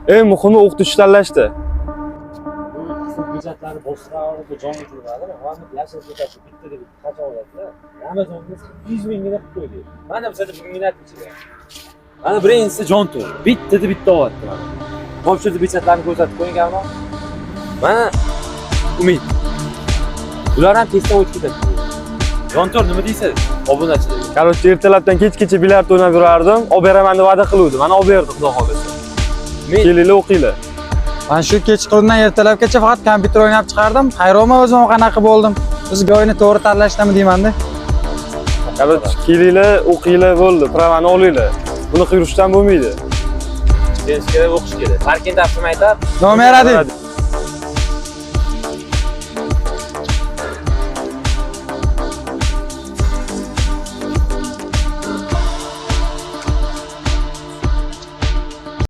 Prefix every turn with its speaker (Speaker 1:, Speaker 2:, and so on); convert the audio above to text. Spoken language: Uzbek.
Speaker 1: Eng muhimi o'qituvchi tanlashdi.
Speaker 2: Hujjatlarni boshqarib jon o'tiradi. G'amit yashil ko'rsatib bitta deb qancha oladi? Amazonga 100 mingga qilib qo'ydi. Mana bizda bugungi natija. Mana birinchisi jon tur. Bitta deb bitta olyapti mana. Ko'pchilik hujjatlarni ko'rsatib qo'yganmi? Mana umid. Ular ham testdan o'tib ketadi. Jon tur nima deysiz? Obunachilar.
Speaker 1: Короче, ertalabdan kechgacha bilyard o'ynab yurardim. Olib beraman deb va'da qiluvdim. Mana olib berdi, xudo xolasa. Kelinglar o'qinglar.
Speaker 3: Men shu kechqurundan ertalabgacha faqat kompyuter o'ynab chiqardim. Hayronman o'zim qanaqa bo'ldim. Bizga o'yinni to'g'ri tanlashdimi deyman-da.
Speaker 1: Короче, kelinglar, o'qinglar bo'ldi. Pravani olinglar. Buni yurishdan bo'lmaydi.
Speaker 2: Kerak o'qish kerak. Parkent avtomaytar.
Speaker 3: Nomer adib.